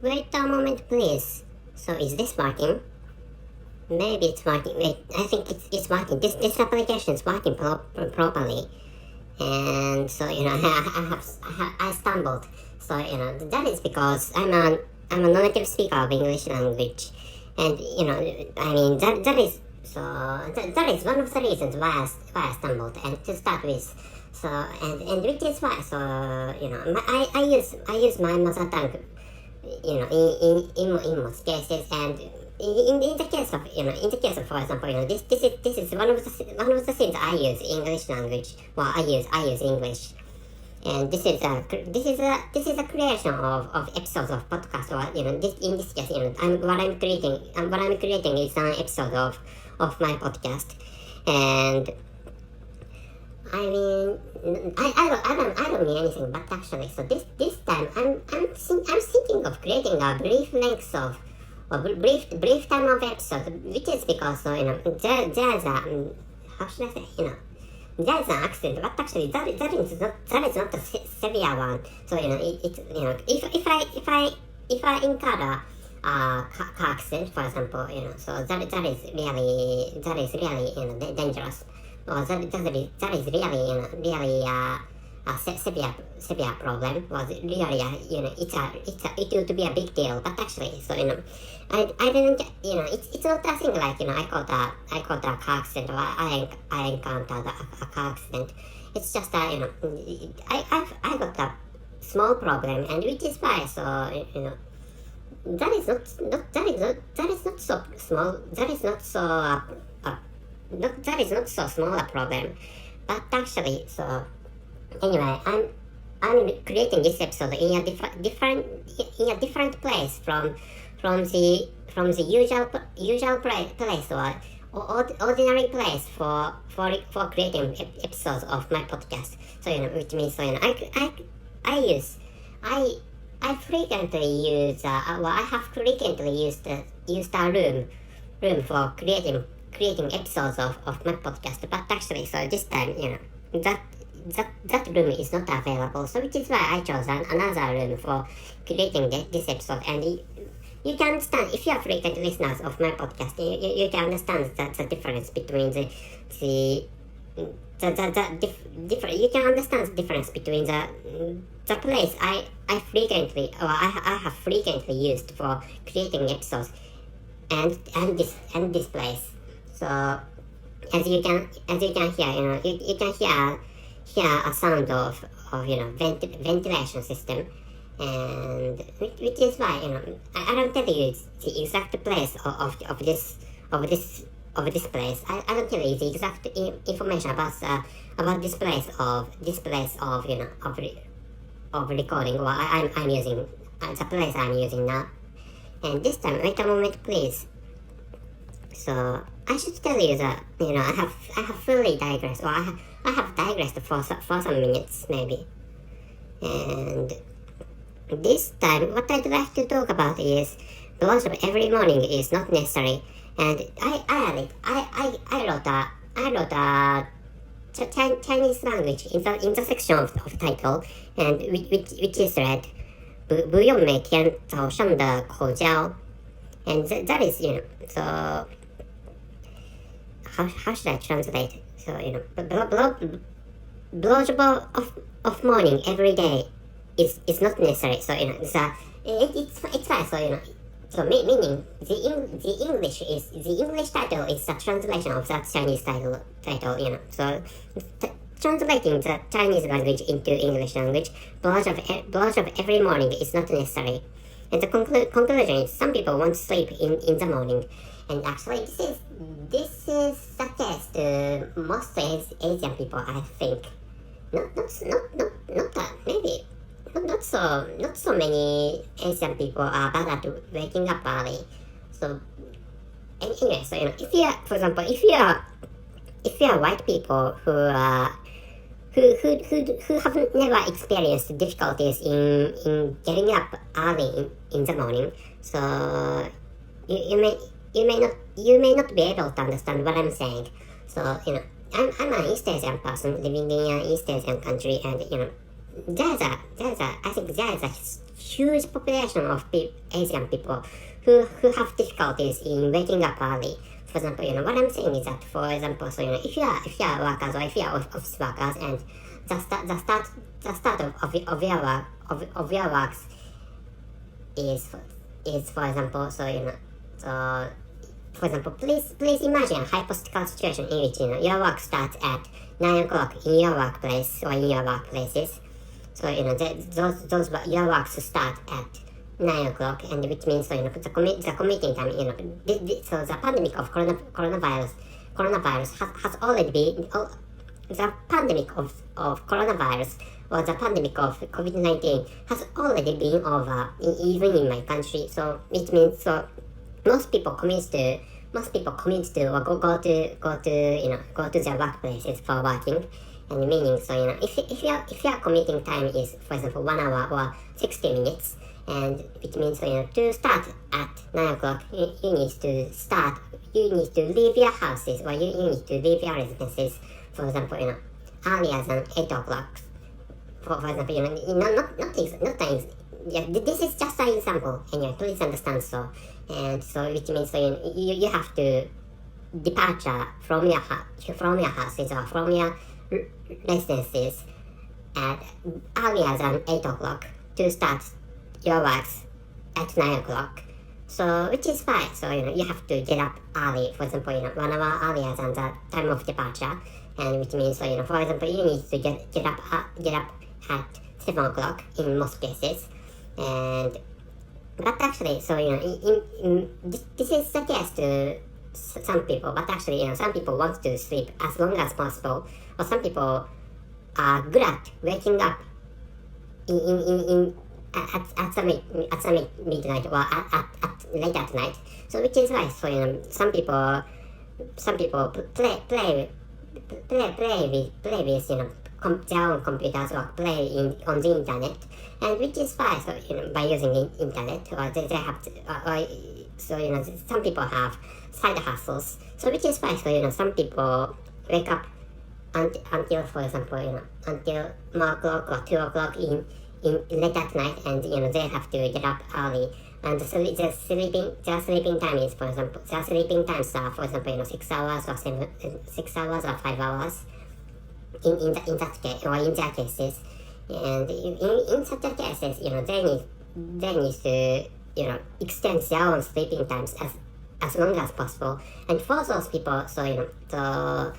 Wait a moment, please. So is this working? Maybe it's working. Wait, I think it's working. This application is working properly. And so I stumbled. So that is because I'm a non-native speaker of English language, and that is one of the reasons why I stumbled. And to start with, so and which is why I use my mother tongue, in most cases. And in the case of for example, this is one of the things I use English language. Well, I use English, and this is a creation of episodes of podcast. Or in this case, what I'm creating is an episode of my podcast. And I mean, I don't mean anything, but actually, so this time I'm thinking of creating a brief length of brief time of episode, which is because there's a how should I say, there's an accident, but actually that is not a severe one. So if I incur a car accident, for example, so that is really dangerous. Or that is really a severe problem. Was really it would be a big deal. But actually, so I didn't it's not a thing like I caught a car accident, or I encountered a car accident. It's just I got a small problem, and which is why, so that is not so small. That is not so small a problem. But actually, so anyway, I'm creating this episode in a different place from the usual place or ordinary place for creating episodes of my podcast. So which means I frequently use I have frequently used a room for creating episodes of my podcast. But actually, so this time that room is not available, so which is why I chose another room for creating this episode. And you can understand, if you are frequent listeners of my podcast, you can understand the difference between you can understand the difference between the place I have frequently used for creating episodes and this place. So as you can hear, you can hear a sound of ventilation system, and which is why I don't tell you the exact place of this place. I don't tell you the exact information about this place of recording. Or I'm using the place I'm using now. And this time, wait a moment, please. So I should tell you that I have fully digressed, or I have digressed for some minutes maybe. And this time, what I'd like to talk about is blowjob every morning is not necessary. And I wrote a Chinese language in the section of title, and which is read 不用每天早上的口交. And that is so how should I translate? So blowjob of morning every day is not necessary. So it's fine. So meaning the English title is a translation of that Chinese title. So translating the Chinese language into English language, blowjob every morning is not necessary. And the conclusion is some people want to sleep in the morning. And actually, this is the case to most Asian people, I think. Not so many Asian people are bad at waking up early. So anyway, so if you are, for example, if you are white people who have never experienced difficulties in getting up early in the morning, so you may not be able to understand what I'm saying. So I'm an East Asian person living in an East Asian country, and I think there is a huge population of Asian people who have difficulties in waking up early. For example, what I'm saying is that, for example, so if you are workers, or if you are office workers, and the start of your works is for example, so for example, please imagine a hypothetical situation in which your work starts at 9 o'clock in your workplace or in your workplaces. So those your works start at 9 o'clock, and which means the commuting time. So the pandemic of coronavirus has already been. The pandemic of coronavirus, or the pandemic of COVID-19, has already been over, even in my country. So it means most people commute to or go to their workplaces for working, and meaning if your commuting time is, for example, 1 hour or 60 minutes, and it means to start at 9 o'clock, you need to leave your houses, or you need to leave your residences, for example, earlier than 8 o'clock. For example, not things. Yeah, this is just an example, and please understand so. And so which means you have to departure from your houses or from your residences at earlier than 8 o'clock to start your works at 9 o'clock. So which is fine. So you have to get up early, for example, 1 hour earlier than the time of departure, and which means for example, you need to get up at 7 o'clock in most cases. But actually, this is the case to some people. But actually, some people want to sleep as long as possible, or some people are good at waking up at some midnight, or at late at night. So which is why some people play with their own computers, or play on the internet, and which is fine. So by using the internet, or they have to, some people have side hustles. So which is fine. So some people wake up until, for example, until 1 o'clock or 2 o'clock in late at night, and they have to get up early. And their sleeping time is, for example, their sleeping times are, for example, 6 hours or 5 hours. In that case, or in their cases, and in such a cases, they need to extend their own sleeping times as long as possible. And for those people, there are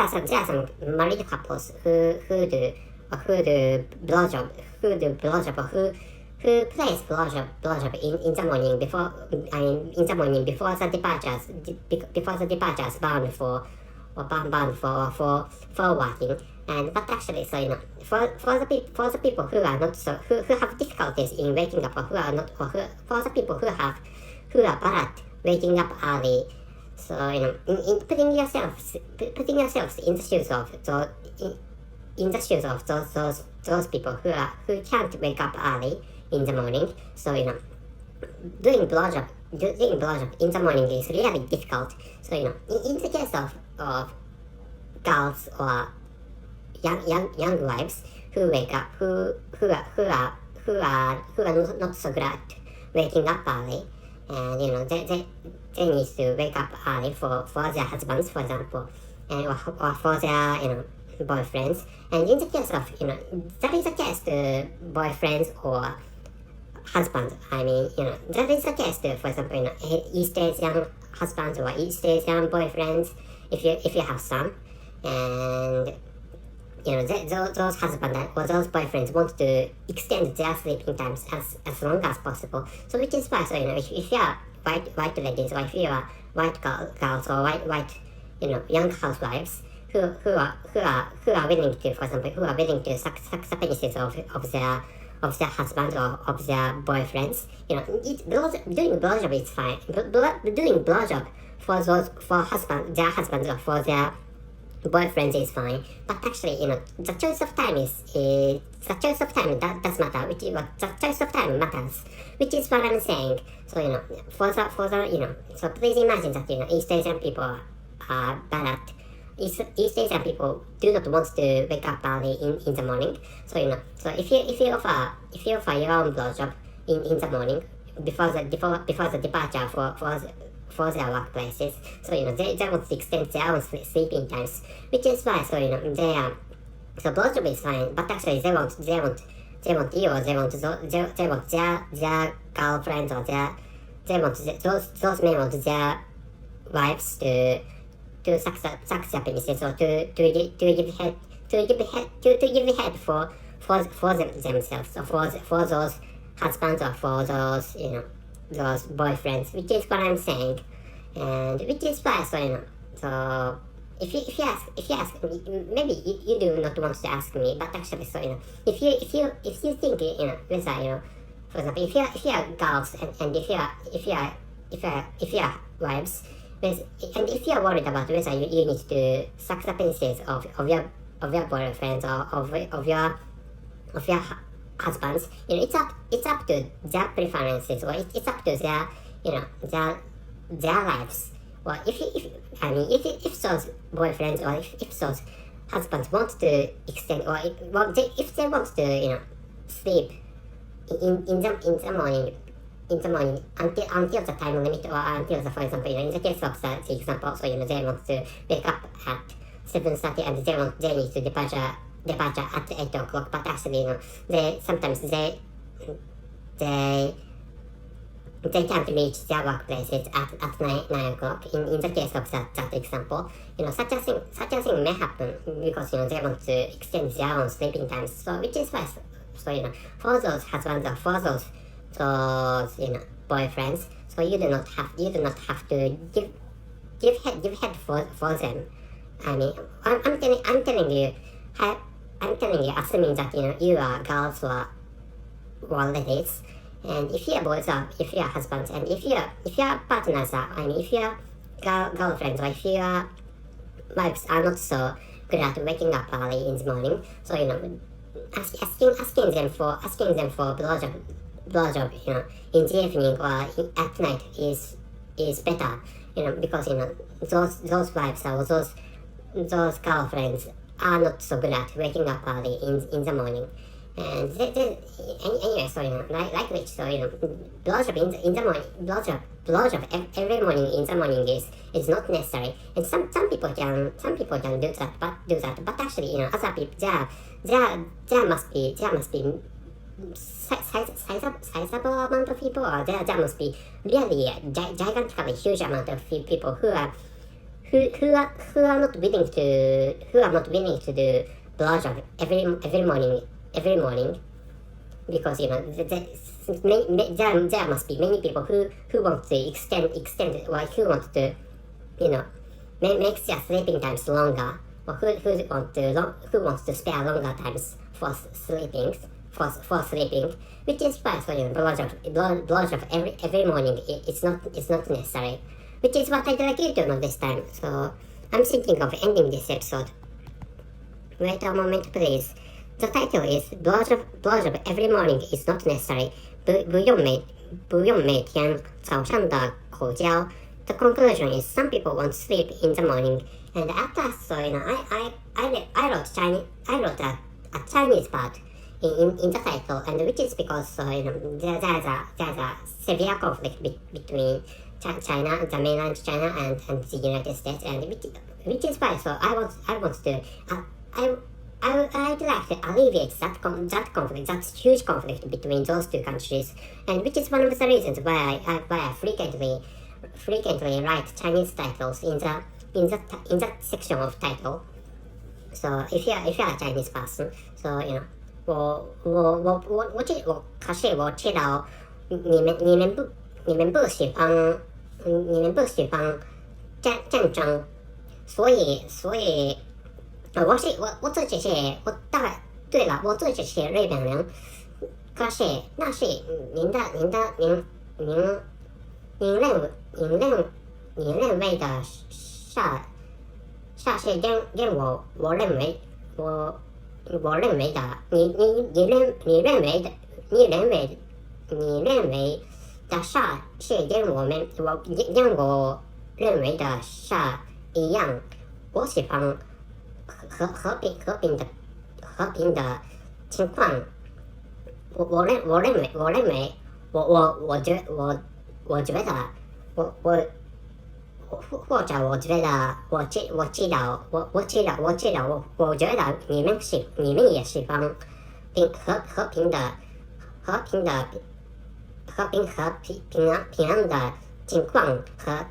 some married couples who do blowjob, or who plays blowjob in the morning before the departures bound for working. And but actually, for the people who are not who have difficulties in waking up, or for the people who are bad at waking up early, so in putting yourselves in the shoes of those people who can't wake up early in the morning. So doing blowjob in the morning is really difficult. So in the case of girls or young wives who wake up, who are not so good at waking up early, and they need to wake up early for their husbands, for example, and or for their boyfriends. And in the case of that is the case to boyfriends or husbands. I mean, that is the case to, for example, East Asian husbands or East Asian boyfriends, if you have some, and those husbands or those boyfriends want to extend their sleeping times as long as possible. So which is why, if you are white ladies, or if you are white girls, or white young housewives who are willing to, for example, who are willing to suck the penises of their husbands or of their boyfriends, doing blowjob is fine. Doing blowjob for their husbands or for their boyfriends is fine. But actually, the choice of time does matter. The choice of time matters, which is what I'm saying. So so please imagine that East Asian people are bad East Asian people do not want to wake up early in the morning. So so if you offer your own blowjob in the morning before the departure for their workplaces, so they want to extend their own sleeping times, which is why so blowjob is fine, but actually they want you, or they want their girlfriends, or those men want their wives to suck their penises, or to give head for themselves, or for those husbands, or for those those boyfriends, which is what I'm saying, and which is why so if you ask me, maybe you do not want to ask me, but actually if you think whether for example if you are girls, and if you are wives, and if you are worried about whether you need to suck the penises of your boyfriends, or of your husbands, it's up to their preferences, or it's up to their lives. Well, if those boyfriends, or if those husbands want to extend, or if they want to sleep in the morning until the time limit, or until for example in the case of the example, so they want to wake up at 7:30, and they need to departure at 8 o'clock, but actually they sometimes they can't reach their workplaces at 9 o'clock. In the case of that example, such a thing may happen, because they want to extend their own sleeping times. So which is why for those husbands, or for those boyfriends, so you do not have to give head for them. I'm telling you, assuming that you are girls or ladies, and if you are boys, or if you are husbands, and if your partners are, if your girlfriends, or if your wives are not so good at waking up early in the morning, so asking them for blowjob in the evening or at night is better, because those wives, or those girlfriends are not so good at waking up early in the morning. And anyway, so like which, so blowjob in the morning, blowjob every morning in the morning is not necessary, and some people can do that, but actually other people, there must be sizable amount of people, or there must be really a gigantically huge amount of people who are not willing to do blowjob every morning, because there must be many people who want to extend, or who want to make their sleeping times longer, or who wants to spare longer times for sleeping, which is why blowjob every morning it's not necessary, which is what I'd like you to know this time. So I'm thinking of ending this episode. Wait a moment, please. The title is Blowjob every morning is not necessary. 不用每天早上的口交. The conclusion is some people want sleep in the morning, and at last, so I wrote a Chinese part in the title, and which is because there's a severe conflict between China, the mainland China, and the United States, and which is why I'd like to alleviate that conflict, that huge conflict between those two countries, and which is one of the reasons why I frequently write Chinese titles in that section of title. So if you are a Chinese person, so 可是我知道你们不喜欢战争，所以我做这些，对了，我做这些日本人，可是那是您认为的事跟我认为的，你认为的事是跟我认为的事一样。我喜欢和平的情况。我认为我觉得或者我觉得我知道你们也喜欢和平平安的情况和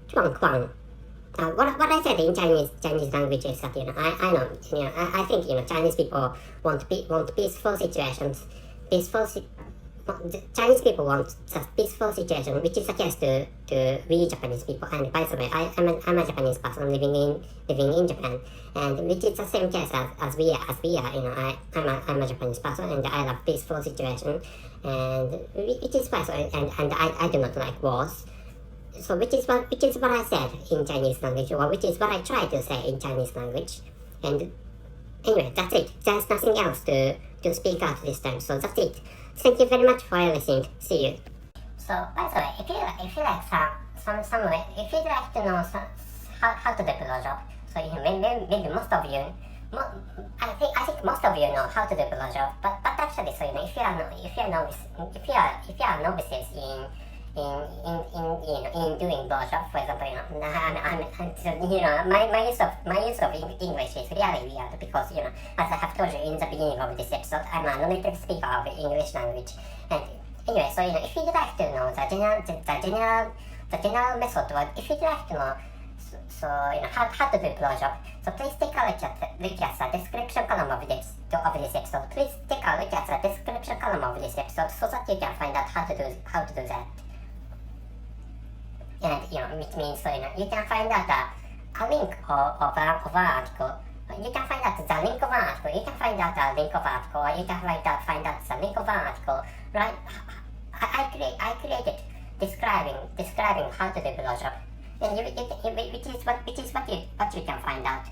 状况。What I said in Chinese language is that I know I think Chinese people want peaceful situations. Chinese people want a peaceful situation, which is the case to we Japanese people. And by the way, I'm a Japanese person living in Japan, and which is the same case as we are. I'm a Japanese person, and I love peaceful situation, and which is why. So, and I do not like wars. So which is what I said in Chinese language, or which is what I tried to say in Chinese language. And anyway, that's it. There's nothing else to speak out this time. So that's it. Thank you very much for listening. See you. So by the way, if you like some way, if you'd like to know how to do blowjob, so maybe most of you, I think most of you know how to do blowjob. But actually, so if you are novices in doing blowjob, for example, my use of English is really weird because as I have told you in the beginning of this episode, I'm a non-native speaker of English language. And anyway, so if you'd like to know the general method, or if you'd like to know how to do blowjob, so please take a look at the description column of this episode. Please take a look at the description column of this episode so that you can find out how to do that. And which means you can find out a link of an article. You can find out the link of an article. You can find out a link of an article, or you can find out the link of an article. Right? I created describing how to do blowjob, and which is what you can find out.